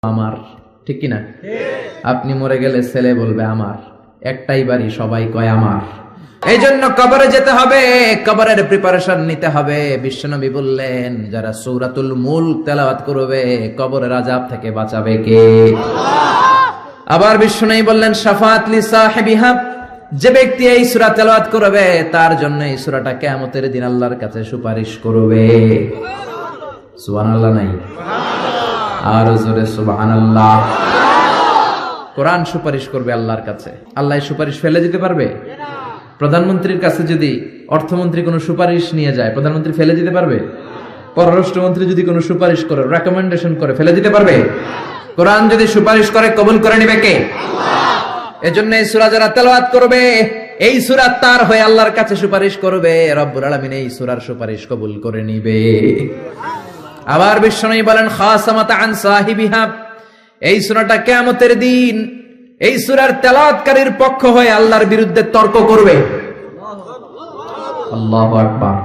আমার, ঠিক কিনা? আপনি মরে গেলে ছেলে বলবে আমার, একটাই বাড়ি, সবাই কয় আমার। এই জন্য কবরে যেতে হবে, কবরের প্রিপারেশন নিতে হবে। বিশ্বনবী বললেন, যারা সূরাতুল মুলক তেলাওয়াত করবে কবরের আযাব থেকে বাঁচাবে কে? আবার বিশ্বনবী বললেন, শাফাআত লি সাহিবিহা, যে ব্যক্তি এই সূরা তেলাওয়াত করবে তার জন্য এই সূরাটা কিয়ামতের দিন আল্লাহর কাছে সুপারিশ করবে। সুবহানাল্লাহ নাই? আর জোরে সুবহানাল্লাহ। কোরআন সুপারিশ করবে আল্লাহর কাছে। আল্লাহ সুপারিশ ফেলে দিতে পারবে? প্রধানমন্ত্রীর কাছে যদি অর্থমন্ত্রী কোনো সুপারিশ নিয়ে যায়, প্রধানমন্ত্রী ফেলে দিতে পারবে? পররাষ্ট্রমন্ত্রী যদি কোনো সুপারিশ করে, রেকমেন্ডেশন করে, ফেলে দিতে পারবে? কোরআন যদি সুপারিশ করে, কবুল করে নিবে কে? এজন্য এই সূরা যারা তেলাওয়াত করবে, এই সূরা তার হয়ে আল্লাহর কাছে সুপারিশ করবে, রব্বুল আলামিন এই সূরার সুপারিশ কবুল করে নিবে। আবার বিশ্বনবী বলেন, খাসামাত আন সাহিবিহা, এই সূরাটা কিয়ামতের দিন এই সূরার তেলাওয়াতকারীর পক্ষ হয়ে আল্লাহর বিরুদ্ধে তর্ক করবে। আল্লাহু আকবার।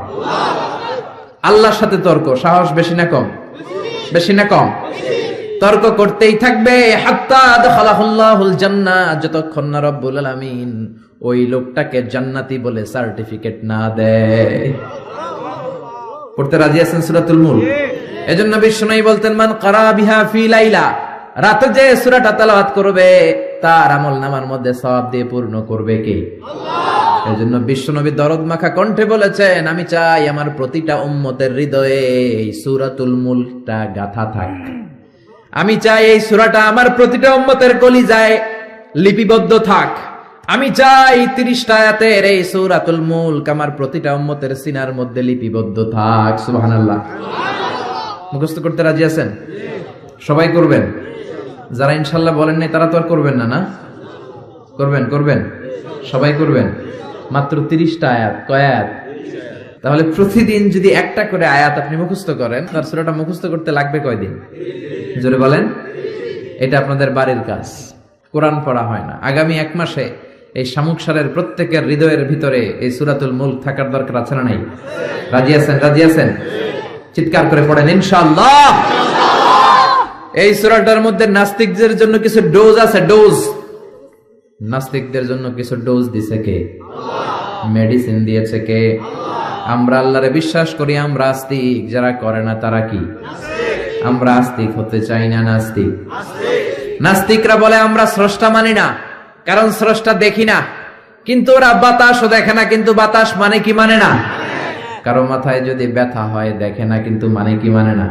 আল্লাহর সাথে তর্ক, সাহস বেশি না কম? বেশি না কম? তর্ক করতেই থাকবে, হাত্তা আদখালাহুল্লাহুল জান্নাহ, যতক্ষণ না রব্বুল আলামিন ওই লোকটাকে জান্নাতি বলে সার্টিফিকেট না দেয়। পড়তে রাজি আছেন সূরাতুল মুলক? এজন্য বিশ্বনবী বলতেন, মান ক্বারা বিহা ফি লাইলা, রাতে যে সূরাটা তেলাওয়াত করবে তার আমলনামার মধ্যে সওয়াব দিয়ে পূর্ণ করবে কে? আল্লাহ। এজন্য বিশ্বনবী দরদ মাখা কণ্ঠে বলেছেন, আমি চাই আমার প্রতিটা উম্মতের হৃদয়ে এই সূরাতুল মুলকটা গাঁথা থাক। আমি চাই এই সূরাটা আমার প্রতিটা উম্মতের কলিজায় লিপিবদ্ধ থাক। আমি চাই 30টা আয়াতের এই সূরাতুল মুলক আমার প্রতিটা উম্মতের সিনার মধ্যে লিপিবদ্ধ থাক। সুবহানাল্লাহ। মুখস্থ করতে রাজি আছেন? সবাই করবেন? যারা ইনশাআল্লাহ বলেন নাই তারা তো আর করবেন না? না করবেন? করবেন? সবাই করবেন? মাত্র 30টা আয়াত। কয় আয়াত? তাহলে প্রতিদিন যদি একটা করে আয়াত আপনি মুখস্থ করেন, তার সূরাটা মুখস্থ করতে লাগবে কয়দিন? জোরে বলেন। এটা আপনাদের বাড়ির কাজ, কোরআন পড়া হয় না। আগামী 1 মাসে এই শামুকসারের প্রত্যেকের হৃদয়ের ভিতরে এই সূরাতুল মুলক থাকার দরকার আছে না নাই? রাজি আছেন? রাজি আছেন? চিৎকার করে পড়েন ইনশাআল্লাহ। এই সূরাটার মধ্যে নাস্তিকদের জন্য কিছু ডোজ আছে, ডোজ। নাস্তিকদের জন্য কিছু ডোজ দিয়েছে কে? আল্লাহ। মেডিসিন দিয়েছে কে? আল্লাহ। আমরা আল্লাহরে বিশ্বাস করি, আমরা আস্তিক। যারা করে না তারা কি? নাস্তিক। আমরা আস্তিক হতে চাই না নাস্তিক? নাস্তিকরা বলে আমরা স্রষ্টা মানি না, কারণ স্রষ্টা দেখি না। কিন্তু ওরা বাতাসও দেখে না, কিন্তু বাতাস মানে কি মানে না? কারো মাথায় যদি ব্যথা হয় দেখে না, কিন্তু মানে কি মানে না?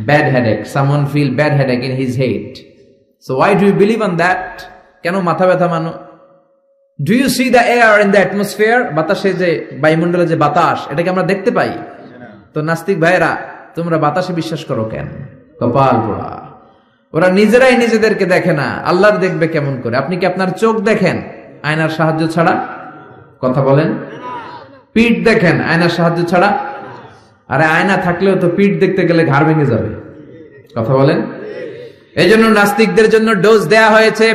Bad headache, someone feel bad headache in his head. So why do you believe on that? কেন মাথা ব্যথা মানো? Do you see the air in the atmosphere? বাতাসে যে বায়ুমণ্ডলে যে বাতাস, এটাকে আমরা দেখতে পাই। তো নাস্তিক ভাইরা, তোমরা বাতাসে বিশ্বাস করো কেন? কপাল পোড়া। ওরা নিজেরাই নিজেদেরকে দেখে না, আল্লাহর দেখবে কেমন করে? আপনি কি আপনার চোখ দেখেন আয়নার সাহায্য ছাড়া? কথা বলেন। পিঠ দেখেন আয়নার সাহায্য ছাড়া? আরে আয়না থাকলেও তো পিঠ দেখতে গেলে ঘাড় ভেঙে যাবে। কথা বলেন। এই জন্য নাস্তিকদের জন্য ডোজ দেয়া হয়েছে।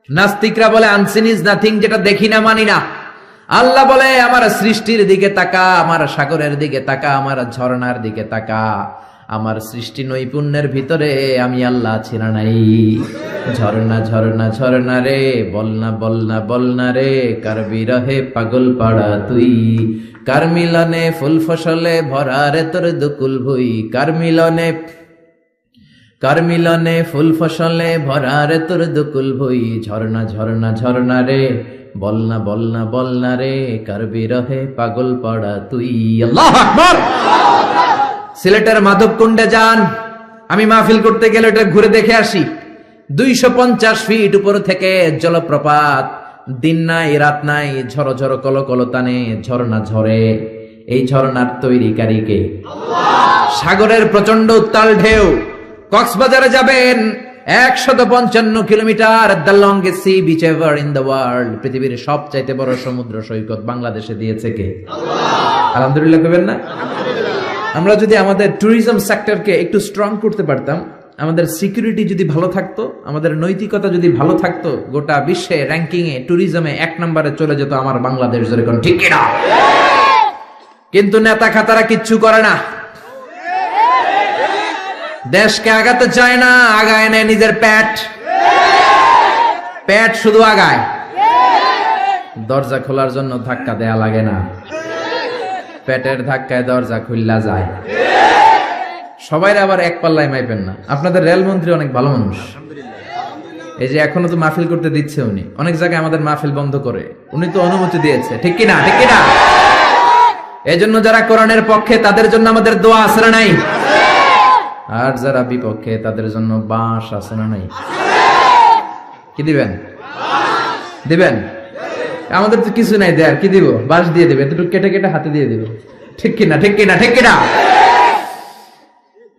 নাস্তিকরা বলে আনসিন ইজ নাথিং, যেটা দেখি না মানি না। আল্লাহ বলে আমার সৃষ্টির দিকে তাকা, আমার সাগরের দিকে তাকা, আমার ঝর্ণার দিকে তাকা। আমার সৃষ্টি নৈপুণ্যের ভিতরে আমি আল্লাহ ছিনা নাই। ঝর্ণা ঝর্ণা ঝর্ণা রে, বলনা বলনা বলনা রে, কার বিরহে পাগল পাড়া তুই। কার মিলনে ফুল ফসলে ভরা রে তোর দুকুল ভুই। কার মিলনে ফুল ফসলে ভরা রে তোর দুকুল ভুই। ঝর্ণা ঝর্ণা ঝর্ণা রে, বলনা বলনা বলনা রে, কার বিরহে পাগল পাড়া তুই। আল্লাহু আকবার। সিলেটের মাধবকুণ্ডে যান, আমি মাহফিল করতে গেলে এটা ঘুরে দেখে আসি। 250 ফিট উপর থেকে জলপ্রপাত, দিন নাই রাত নাই, ঝড়ো ঝড়ো কলো কলো টানে ঝর্ণা ঝরে। এই ঝর্ণার তৈরিকারী কে? আল্লাহ। সাগরের প্রচন্ড উত্তাল ঢেউ। কক্সবাজারে যাবেন, 155 kilometre, the longest sea beach ever in the world. পৃথিবীর সবচাইতে বড় সমুদ্র সৈকত বাংলাদেশে দিয়েছে কে? আল্লাহ। আলহামদুলিল্লাহ কইবেন না? আমরা যদি আমাদের ট্যুরিজম সেক্টরকে একটু স্ট্রং করতে পারতাম, আমাদের সিকিউরিটি যদি ভালো থাকতো, আমাদের নৈতিকতা যদি ভালো থাকতো, গোটা বিশ্বে র্যাঙ্কিং এ ট্যুরিজমে 1 নম্বরে চলে যেত আমার বাংলাদেশ। যেরকম ঠিক কিনা? কিন্তু নেতা খাতারা কিচ্ছু করে না। দেশকে আগাতে চায় না, আগায় নেয় নিজের পেট। পেট শুধু আগায়, দরজা খোলার জন্য ধাক্কা দেয়া লাগে না, পেটের ধাক্কায় দরজা খুললা যায়। সবাই আবার এক পাল্লায় মাইবেন না। আপনাদের রেলমন্ত্রী অনেক ভালো মানুষ, এই যে এখনো তো মাহফিল করতে দিচ্ছে উনি, অনেক জায়গায় আমাদের মাহফিল বন্ধ করে, উনি তো অনুমতি দিয়েছে, ঠিক কিনা? ঠিক কিনা? এই জন্য যারা কোরআনের পক্ষে তাদের জন্য আমাদের দোয়া আছে না নাই? আর যারা বিপক্ষে তাদের জন্য বাঁশ আছে না নাই? কি দিবেন? দিবেন? আমাদের তো কিছু নাই দেয়ার, কি দিব? বাঁশ দিয়ে দেবে, এতটুকু কেটে কেটে হাতে দিয়ে দিব, ঠিক কিনা? ঠিক কিনা? ঠিক কিনা?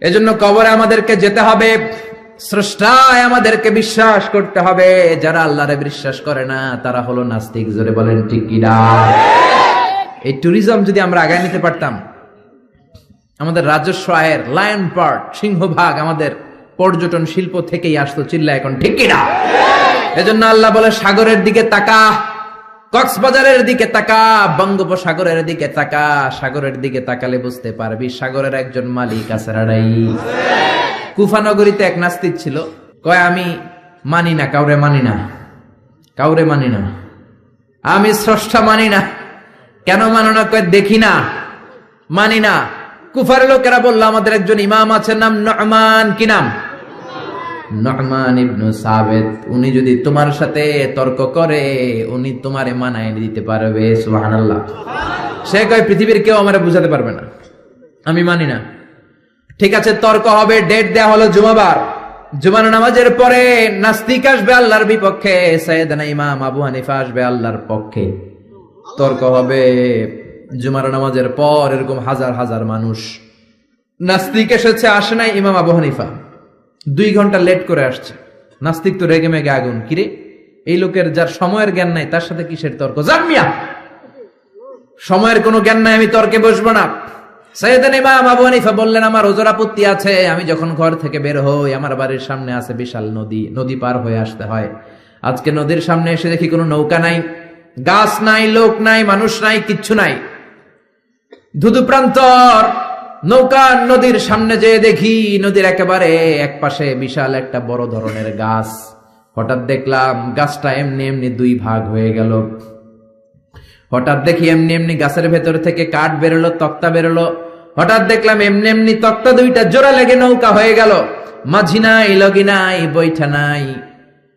এজন্য কবরে আমাদেরকে যেতে হবে, স্রষ্টায় আমাদেরকে বিশ্বাস করতে হবে। যারা আল্লাহরে বিশ্বাস করে না তারা হলো নাস্তিক। জোরে বলেন ঠিক কিনা? এই ট্যুরিজম যদি আমরা আগায় নিতে পারতাম, আমাদের রাজস্ব আয়ের লায়ন পার্ট, সিংহভাগ আমাদের পর্যটন শিল্প থেকেই আসতো। চিল্লা এখন ঠিক কিনা? এজন্য আল্লাহ বলে সাগরের দিকে তাকা, কক্সবাজারের দিকে তাকা, বঙ্গোপসাগরের দিকে তাকা। সাগরের দিকে তাকালে বুঝতে পারবি সাগরের একজন মালিক আছে নাই। কুফানগরীতে এক নাস্তিক ছিল, কয় আমি মানি না, কাউরে মানি না, কাউরে মানি না, আমি স্রষ্টা মানি না। কেন মানো না? কয় দেখি না, মানি না। কুফারের লোকেরা বললো আমাদের একজন ইমাম আছে, নাম নু'মান। কি নাম? নু'মান ইবনে সাবিত। উনি যদি তোমার সাথে তর্ক করে উনি তোমারে মানায় দিতে পারবে। সুবহানাল্লাহ। সে কয় পৃথিবীর কেউ আমারে বুঝাতে পারবে না, আমি মানি না। ঠিক আছে, তর্ক হবে। ডেট দেয়া হলো জুমাবার। জুমার নামাজের পরে নাস্তিক আসবে আল্লাহর বিপক্ষে, সাইয়েদনা ইমাম আবু হানিফা আসবে আল্লাহর পক্ষে। তর্ক হবে জুমার নামাজের পর। এরকম হাজার হাজার মানুষ। নাস্তিক এসেছে, আসে নাই ইমাম আবু হানিফা, 2 ঘন্টা লেট করে আসছে। নাস্তিক তো রেগে মেগে আগুন, কিরে এই লোকের যার সময়ের জ্ঞান নাই তার সাথে কিসের তর্ক? জামিয়া, সময়ের কোনো জ্ঞান নাই, আমি তর্কে বসবো না। সাইয়েদনা ইমাম আবু হানিফা বললেন আমার ওজোর আপত্তি আছে। আমি যখন ঘর থেকে বের হই আমার বাড়ির সামনে আছে বিশাল নদী, নদী পার হয়ে আসতে হয়। আজকে নদীর সামনে এসে দেখি কোনো নৌকা নাই, গাছ নাই, লোক নাই, মানুষ নাই, কিচ্ছু নাই, ধুধু প্রান্তর। নৌকা নদীর সামনে যেয়ে দেখি নদীর একেবারে এক পাশে বিশাল একটা বড় ধরনের গাছ। হঠাৎ দেখলাম গাছটা এমনি এমনি 2 ভাগ হয়ে গেল। হঠাৎ দেখি এমনি এমনি গাছের ভেতর থেকে কাঠ বেরোলো, তক্তা বেরোলো। হঠাৎ দেখলাম এমনি এমনি তক্তা 2টা জোড়া লেগে নৌকা হয়ে গেল। মাঝি নাই, লগি নাই, বৈঠা নাই,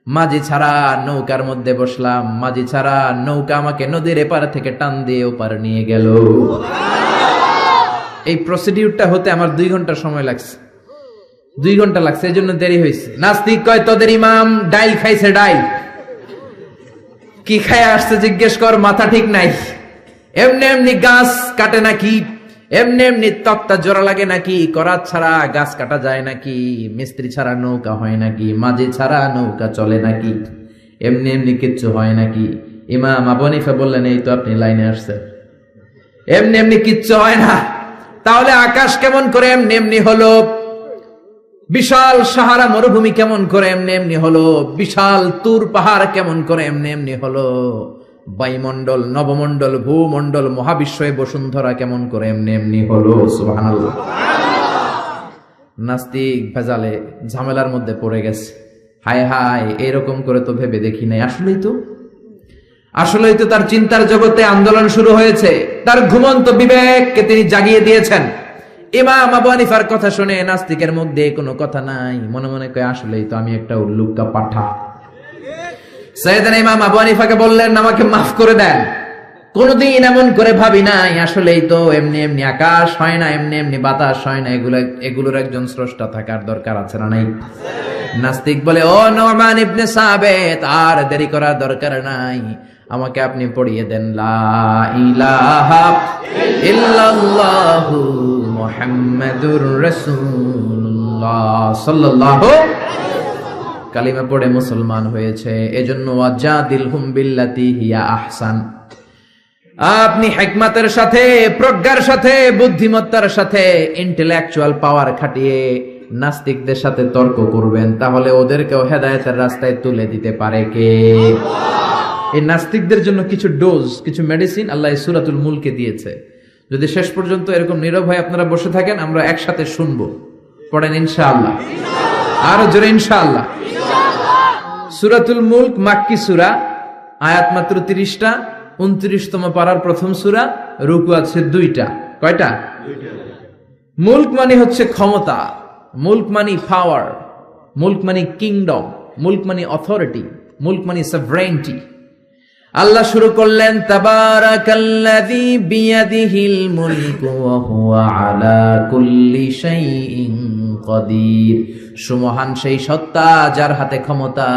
মাঝি ছাড়া নৌকার মধ্যে বসলাম। মাঝি ছাড়া নৌকা আমাকে নদীর এপার থেকে টান দিয়ে ওপার নিয়ে গেল। এই প্রসিডিউরটা হতে আমার 2 ঘন্টা সময় লাগছে, 2 ঘন্টা লাগছে, এই জন্য দেরি হয়েছে। নাস্তিক কয় তোদের ইমাম ডাইল খাইছে, ডাইল কি খায় আসছে জিজ্ঞেস কর, মাথা ঠিক নাই। এমনি এমনি গাছ কাটে নাকি? এমনি এমনি তক্তা জোড়া লাগে নাকি? করাত ছাড়া গাছ কাটা যায় নাকি? মিস্ত্রি ছাড়া নৌকা হয় নাকি? মাঝি ছাড়া নৌকা চলে নাকি? এমনি এমনি কিচ্ছু হয় নাকি? ইমাম আবু হানিফা বললেন এই তো আপনি লাইনে আসছেন, এমনি এমনি কিচ্ছু হয় না। তাহলে আকাশ কেমন করে এমনি এমনি হলো? বিশাল সাহারা মরুভূমি কেমন করে এমনি এমনি হলো? বিশাল তুর পাহাড় কেমন করে এমনি এমনি হলো? বায়ুমণ্ডল, নবমণ্ডল, ভূমণ্ডল, মহাবিশ্বয়ে বসুন্ধরা কেমন করে এমনি এমনি হলো? সুবহানাল্লাহ। নাস্তিক ভেজালে ঝামেলার মধ্যে পড়ে গেছে। হায় হায়, এরকম করে তো ভেবে দেখি নাই। আসলেই তো তার চিন্তার জগতে আন্দোলন শুরু হয়েছে। তার ঘুমন্ত বিবেককে তিনি জাগিয়ে দিয়েছেন। ইমাম আবু হানিফার কথা শুনে নাস্তিকের মধ্যে কোনো কথা নাই, মনে মনে কয় আসলেই তো আমি একটা উল্লুকা পাঠা। সাইয়েদনা ইমাম আবু হানিফাকে বললেন আমাকে মাফ করে দেন, কোনদিন এমন করে ভাবি নাই। আসলেই তো এমনি এমনি আকাশ হয় না, এমনি এমনি বাতাস হয় না, এগুলোর একজন স্রষ্টা থাকার দরকার আছে না নাই? নাস্তিক বলে ও নু'মান ইবনে সাবিত, আর দেরি করার দরকার নাই, আমাকে আপনি পড়িয়ে দেন লা ইলাহা ইল্লাল্লাহু মুহাম্মাদুর রাসূলুল্লাহ সাল্লাল্লাহু। কালিমা পড়ে মুসলমান হয়েছে। এজন্য ওয়াজাদিলহুম বিল্লাতি হিয়া আহসান। আপনি হিকমতের সাথে, প্রজ্ঞার সাথে, বুদ্ধিমত্তার সাথে, ইন্টেলেকচুয়াল পাওয়ার খাটিয়ে নাস্তিকদের সাথে তর্ক করবেন, তাহলে ওদেরকেও হেদায়েতের রাস্তায় তুলে দিতে পারে কে? এই নাস্তিকদের জন্য কিছু ডোজ, কিছু মেডিসিন আল্লাহ সূরাতুল মুলকে দিয়েছে। যদি শেষ পর্যন্ত এরকম নীরব হয়ে আপনারা বসে থাকেন, আমরা একসাথে শুনবো, পড়েন ইনশাআল্লাহ, আরো জোরে ইনশাআল্লাহ। সূরাতুল মুলক মাক্কি সূরা, আয়াত মাত্র 30টা, 29তম পারার প্রথম সূরা, রুকু আছে 2টা। কয়টা? মুলক মানে হচ্ছে ক্ষমতা, মুলক মানে পাওয়ার, মুলক মানে কিংডম, মুলক মানে অথরিটি, মুলক মানে সভরেনিটি। আল্লাহ শুরু করলেন তাবারাকাল্লাযী বিয়াদিহিল মুলকু ওয়া হুয়া আলা কুল্লি শাইইন কাদির। সুমহান সেই সত্তা যার হাতে ক্ষমতা,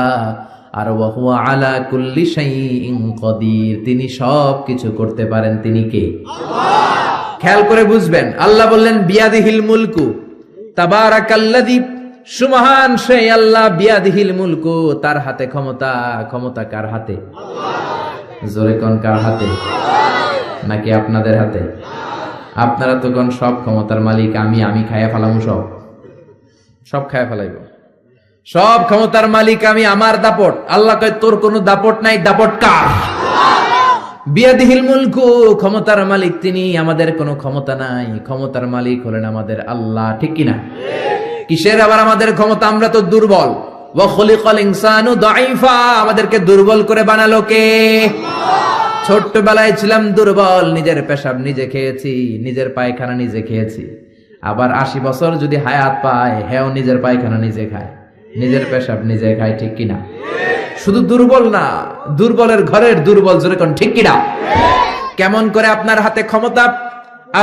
আর ওয়া হুয়া আলা কুল্লি শাইইন কাদির, তিনি সব কিছু করতে পারেন। তিনি কে? আল্লাহ। খেয়াল করে বুঝবেন, আল্লাহ বললেন বিয়াদিহিল মুলকু, তাবারাকাল্লাযী, সুমহান সেই আল্লাহ, বিয়াদিহিল মুলকু, তার হাতে ক্ষমতা। ক্ষমতা কার হাতে? জোরে কোন, কার হাতে? নাকি আপনাদের হাতে? আপনারা তো কোন সব ক্ষমতার মালিক, আমি খাইয়া ফেলামু, সব খাইয়া ফেলাইব, সব ক্ষমতার মালিক আমি, আমার দাপট। আল্লাহ কয় তোর কোনো দাপট নাই, দাপট কার? বিয়াদিহিল মুলকু, ক্ষমতার মালিক তিনি, আমাদের কোনো ক্ষমতা নাই। ক্ষমতার মালিক হলেন আমাদের আল্লাহ, ঠিক কিনা? কিসের আবার আমাদের ক্ষমতা? আমরা তো দুর্বল। ওয়া খুলিকাল ইনসানু দাঈফা, আমাদেরকে দুর্বল করে বানালো কে? ছোট্টবেলায় ছিলাম দুর্বল, নিজের পেশাব নিজে খেয়েছি, নিজের পায়খানা নিজে খেয়েছি। আবার 80 বছর যদি হায়াত পায়, হেও নিজের পায়খানা নিজে খায়, নিজের পেশাব নিজে খায়, ঠিক কিনা? শুধু দুর্বল না, দুর্বলের ঘরের দুর্বল, যেরকম, ঠিক কিনা? কেমন করে আপনার হাতে ক্ষমতা?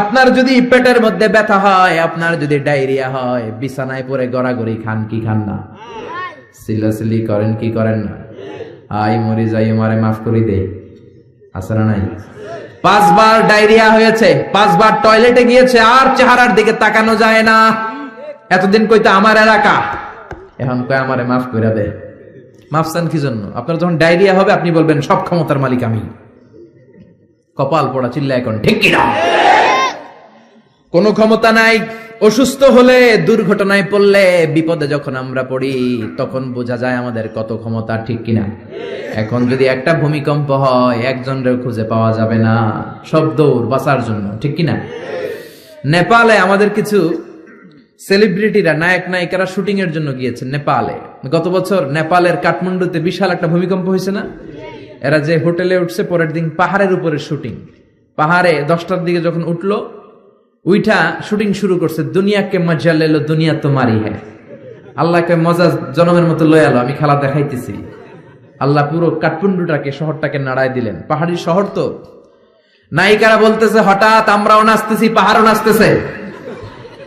আপনার যদি পেটের মধ্যে ব্যথা হয়, আপনার যদি ডায়রিয়া হয়, বিছানায় পড়ে গড়াগড়ি খান কি খান না? সিলাসিলি করেন কি করেন না? আই মরি যাই, মারে মাফ করি দে, আছে না নাই? 5 বার ডায়রিয়া হয়েছে, 5 বার টয়লেটে গিয়েছে, আর চেহারার দিকে তাকানো যায় না। এতদিন কইতে আমার এলাকা, এখন কয় আমারে মাফ করে দে। মাফ চান কি জন্য? আপনার যখন ডায়রিয়া হবে আপনি বলবেন সব ক্ষমতার মালিক আমি। কপাল পোড়া, চিল্লা এখন, ঠিক কিনা? কোনো ক্ষমতা নাই। অসুস্থ হলে, দুর্ঘটনায় পড়লে, বিপদে যখন আমরা পড়ি, তখন বোঝা যায় আমাদের কত ক্ষমতা, ঠিক কিনা? এখন যদি একটা ভূমিকম্প হয়, একজনের খুঁজে পাওয়া যাবে না, সব দৌড় বাঁচার জন্য, ঠিক কিনা? নেপালে আমাদের কিছু সেলিব্রিটিরা, নায়ক নায়িকারা শুটিং এর জন্য গিয়েছেন নেপালে। গত বছর নেপালের কাঠমান্ডুতে বিশাল একটা ভূমিকম্প হয়েছে না? এরা যে হোটেলে উঠছে, পরের দিন পাহাড়ের উপরে শুটিং। পাহাড়ে 10টার দিকে যখন উঠলো, উইঠা শুটিং শুরু করছে। দুনিয়াকে মজা লেলো, দুনিয়া তোমারই হ্যাঁ। আল্লাহকে মজা জনমের মতো লয়ে আলো, আমি খেলা দেখাইতেছি। আল্লাহ পুরো কাঠমান্ডুটাকে, শহরটাকে নাড়ায় দিলেন। পাহাড়ি শহর তো। নায়িকারা বলতেছে হঠাৎ আমরাও নাচতেছি, পাহাড়ও নাচতেছে।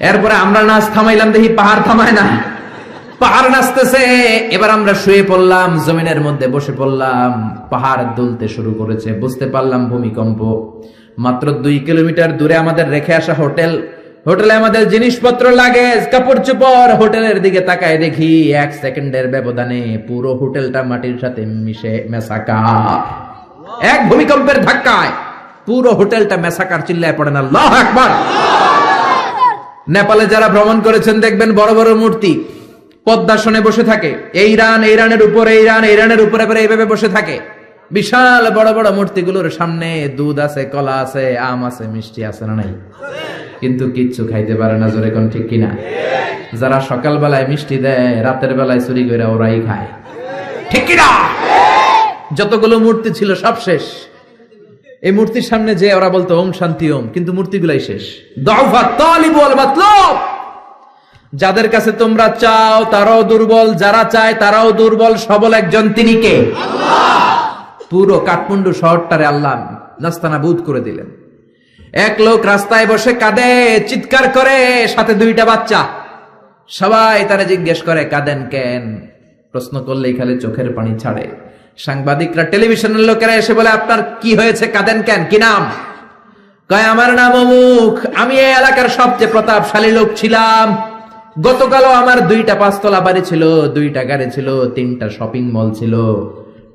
এরপরে আমরা নাচ থামাইলাম, দেখি পাহাড় থামায় না, পাহাড় নাচতেছে। এবার আমরা শুয়ে পড়লাম, জমিনের মধ্যে বসে পড়লাম, পাহাড় দুলতে শুরু করেছে। বুঝতে পারলাম ভূমিকম্প। মাত্র 2 কিলোমিটার দূরে আমাদের রেখে আসা হোটেল, হোটেলে আমাদের জিনিসপত্র, লাগেজ, কাপড় চোপড়। হোটেলের দিকে তাকায় দেখি 1 সেকেন্ডের ব্যবধানে পুরো হোটেলটা মাটির সাথে মিশে মেসাকার। এক ভূমিকম্পের ধাক্কায় পুরো হোটেলটা মেসাকার। চিল্লায় পড়েন আল্লাহু আকবার। নেপালে যারা ভ্রমণ করেছেন দেখবেন বড় বড় মূর্তি পদ্মাসনে বসে থাকে। ইরানের উপরে, ইরানের উপরে করে এইভাবে বসে থাকে। বিশাল বড় বড় মূর্তিগুলোর সামনে দুধ আছে, কলা আছে, আম আছে, মিষ্টি আছে না নাই? কিন্তু কিচ্ছু খাইতে পারে না, জোরে কোন, ঠিক কিনা? যারা সকাল বেলায় মিষ্টি দেয়, রাতের বেলায় চুরি করে ওরাই খায়, ঠিক কিনা? যতগুলো মূর্তি ছিল সব শেষ। এই মূর্তির সামনে যে ওরা বলতো ওম শান্তি ওম, কিন্তু মূর্তিগুলাই শেষ। দাউফা তালিব ওয়াল মাতলুব, যাদের কাছে তোমরা চাও তারাও দুর্বল, যারা চায় তারাও দুর্বল। সবল একজন, তিনি কে? আল্লাহ। পুরো কাঠমান্ডু শহরটারে আল্লাহ নাস্তানাবুদ করে দিলেন। এক লোক রাস্তায় বসে কাঁদে, চিৎকার করে, সাথে 2টা বাচ্চা। সবাই তারা জিজ্ঞেস করে কাঁদেন কেন? প্রশ্ন করলেই খালি চোখের পানি ছাড়ে। সাংবাদিকরা, টেলিভিশনের লোকেরা এসে বলে আপনার কি হয়েছে, কাঁদেন কেন, কি নাম? কয় আমার নাম অমুক, আমি এই এলাকার সবচেয়ে প্রতাপশালী লোক ছিলাম। গতকালও আমার 2টা 5তলা বাড়ি ছিল, 2টা গাড়ি ছিল, 3টা শপিং মল ছিল,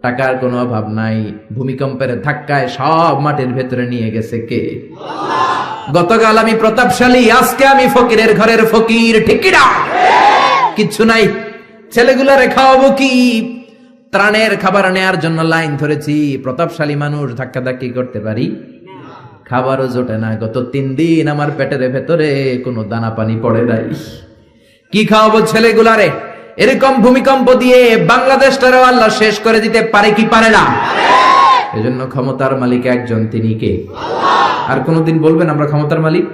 টাকার কোনো অভাব নাই। ভূমিকম্পের ধাক্কায় সব মাটির ভেতরে নিয়ে গেছে কে? আল্লাহ। গতকাল আমি প্রতাপশালী, আজকে আমি ফকিরের ঘরের ফকির, ঠিক কিনা? কিচ্ছু নাই। ছেলেগুলারে খাওয়াবো কি? ত্রাণের খাবার নেয়ার জন্য লাইন ধরেছি। প্রতাপশালী মানুষ, ধাক্কাধাক্কি করতে পারি? খাবারও জোটে না। গত 3 দিন আমার পেটের ভেতরে কোনো দানা পানি পড়ে নাই। কি খাওয়াবো ছেলেগুলারে? এরকম ভূমিকম্প দিয়ে বাংলাদেশটারও আল্লাহ শেষ করে দিতে পারে কি পারে না? এজন্য ক্ষমতার মালিক একজন, তিনি কে? আর কোনদিন বলবেন আমরা ক্ষমতার মালিক?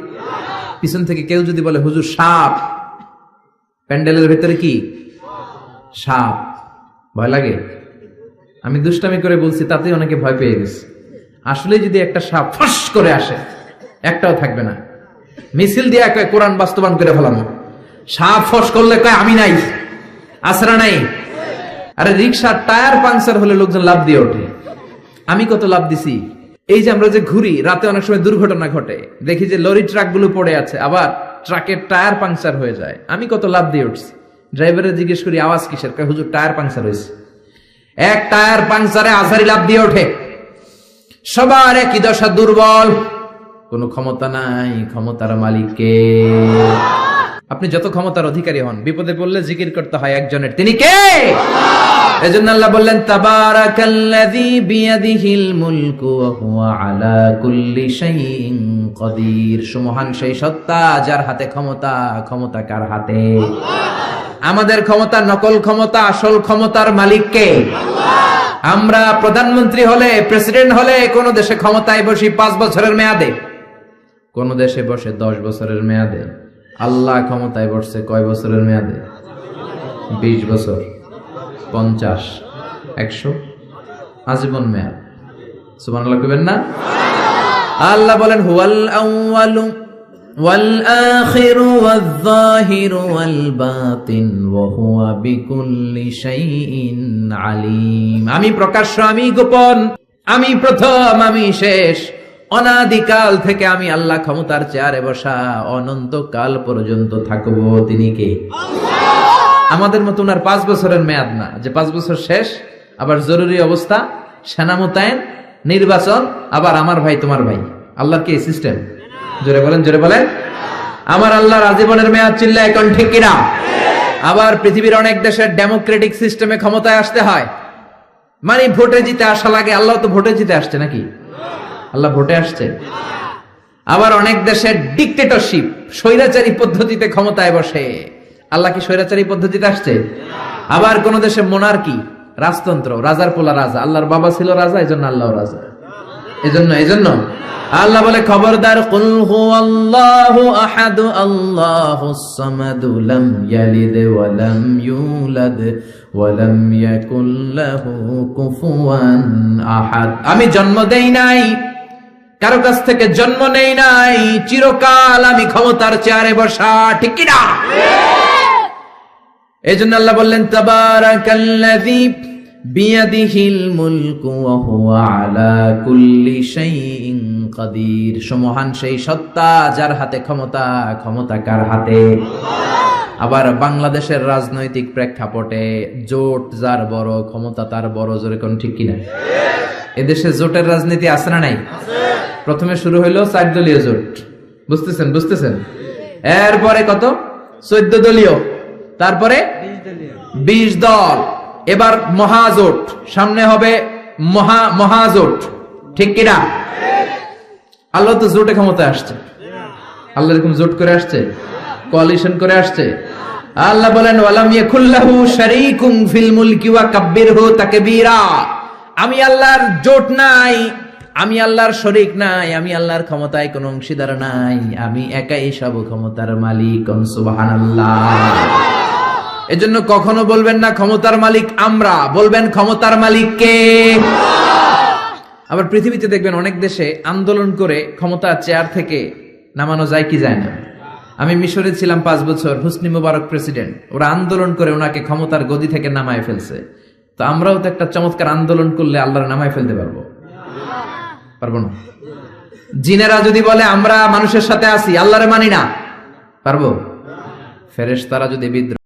পিছন থেকে কেউ যদি বলে হুজুর সাপ, প্যান্ডেলের ভেতরে কি সাপ, ভয় লাগে? আমি দুষ্টামি করে বলছি, তাতে অনেকে ভয় পেয়ে গেছে। আসলে যদি একটা সাপ ফস করে আসে, একটাও থাকবে না, মিছিল দিয়ে কয় কোরআন বাস্তবায়ন করে ফেলানো। সাপ ফস করলে কয় আমি নাই, আসরা নাই। আরে রিক্সার টায়ার পাংচার হলে লোকজন লাভ দিয়ে ওঠে, আমি কত লাভ দিছি। এই যে আমরা যে ঘুরি, রাতে অনেক সময় দুর্ঘটনা ঘটে, দেখি যে লরি ট্রাক গুলো পড়ে আছে, আবার ট্রাকের টায়ার পাংচার হয়ে যায়, আমি কত লাভ দিয়ে উঠছি। ড্রাইভারে জিজ্ঞেস করি আওয়াজ কিসের? কয় হুজুর টায়ার পাংচার হয়েছে। এক টায়ার পাংচারে আজারি লাভ দিয়ে ওঠে। সবার একই দশা, দুর্বল, কোনো ক্ষমতা নাই। ক্ষমতার মালিককে। আপনি যত ক্ষমতার অধিকারী হন, বিপদে পড়লে জিকির করতে হয় একজনের, তিনি কে? এজন্য আল্লাহ বললেন তাবারাকাল্লাযী বিয়াদিহিল মুলকু ওয়া হুয়া আলা কুল্লি শাইইন কাদির। সুমহান সেই সত্তা যার হাতে ক্ষমতা। ক্ষমতা কার হাতে? আমাদের ক্ষমতা নকল ক্ষমতা, আসল ক্ষমতার মালিক কে? আমরা প্রধানমন্ত্রী হলে, প্রেসিডেন্ট হলে কোন দেশে ক্ষমতায় বসি 5 বছরের মেয়াদে, কোন দেশে বসে 10 বছরের মেয়াদে। আল্লাহ ক্ষমতায় বসছে কয় বছরের মেয়াদে? 20 বছর, 50, 100, আজীবন মেয়াদ। সুবহানাল্লাহ কইবেন না? আল্লাহ বলেন হুয়াল আউয়ালু ওয়াল আখিরু ওয়াল যাহিরু ওয়াল বাতিন ওয়া হুয়া বিকুল্লি শাইইন আলিম। আমি প্রকাশ্য, আমি গোপন, আমি প্রথম, আমি শেষ। অনাদিকাল থেকে আমি আল্লাহ ক্ষমতার চেয়ারে বসা, অনন্তকাল পর্যন্ত থাকবো। তিনি কে? আমাদের মতো উনার 5 বছরের মেয়াদ না, যে 5 বছর শেষ, আবার জরুরি অবস্থা, সেনা মোতায়েন, নির্বাচন, আবার আমার ভাই তোমার ভাই। আল্লাহর কি সিস্টেম? জোরে বলেন, জোরে বলেন। আমার আল্লাহর আজীবনের মেয়াদ, চিল্লা এখন ঠিক কিনা? আবার পৃথিবীর অনেক দেশের ডেমোক্রেটিক সিস্টেমে ক্ষমতায় আসতে হয়, মানে ভোটে জিতে আসা লাগে। আল্লাহ তো ভোটে জিতে আসছে নাকি? আল্লাহ ভোটে আসছে। আবার অনেক দেশের ডিক্টেটরশিপ, স্বৈরাচারী পদ্ধতিতে ক্ষমতায় বসে। আল্লাহ কি স্বৈরাচারী পদ্ধতিতে আসছে? আবার কোন দেশে মোনার্কি, রাজতন্ত্র, রাজার পোলা রাজা। আল্লাহর বাবা ছিল রাজা, এজন্য আল্লাহ রাজা। এজন্য আল্লাহ বলে খবরদার, কুল হুয়াল্লাহু আহাদ আল্লাহুস সামাদ লাম ইয়ালিদ ওয়া লাম ইউলাদ ওয়া লাম ইয়াকুল লাহু কুফুয়ান আহাদ। আমি জন্ম দেই নাই, কারো কাছ থেকে জন্ম নেই নাই, চিরকাল আমি ক্ষমতার চেয়ারে বসা, ঠিক কি না? এজন্য আল্লাহ বললেন তাবারাকাল্লাযী বিয়াদিহিল মুলকু ওয়া হুয়া আলা কুল্লি শাইইন কাদির। সুমহান সেই সত্তা যার হাতে ক্ষমতা। ক্ষমতা কার হাতে? আবার বাংলাদেশের রাজনৈতিক প্রেক্ষাপটে জোট যার বড়, ক্ষমতা তার বড়। জোরে কোন ঠিক কিনা? এদেশে জোটের রাজনীতি আছে না নাই? প্রথমে শুরু হইলো 4 দলীয় জোট, বুঝতেছেন? এরপরে কত? 14 দলীয়, তারপরে 20 দল, এবার মহাজোট, সামনে হবে মহাজোট, ঠিক কিনা? আল্লাহ তো জোটে ক্ষমতায় আসছে। আল্লাহ এরকম জোট করে আসছে, কোয়ালিশন করে আসছে। আল্লাহ বলেন ওয়ালাম ইয়াকুল্লাহু শারীকুম ফিল মুলকি ওয়া কাব্বিরহু তাকবীরা। আমি আল্লাহর জোট নাই, আমি আল্লাহর শরীক নাই, আমি আল্লাহর ক্ষমতায় কোনো অংশীদার নাই, আমি একাই সব ক্ষমতার মালিক। সুবহানাল্লাহ। এজন্য কখনো বলবেন না ক্ষমতার মালিক আমরা, বলবেন ক্ষমতার মালিক কে? আবার পৃথিবীতে দেখবেন অনেক দেশে আন্দোলন করে ক্ষমতার চেয়ার থেকে নামানো যায় কি যায় না। আমি মিশরে ছিলাম 5 বছর, হোসনি মুবারক প্রেসিডেন্ট, ওরা আন্দোলন করে ওনাকে ক্ষমতার গদি থেকে নামায় ফেলছে। তো আমরাও তো একটা চমৎকার আন্দোলন করলে আল্লাহর নামায় ফেলতে পারবো না? জিনেরা যদি বলে আমরা মানুষের সাথে আছি, আল্লাহরে মানি না, পারবো? ফেরেশতারা যদি বিদ্রোহ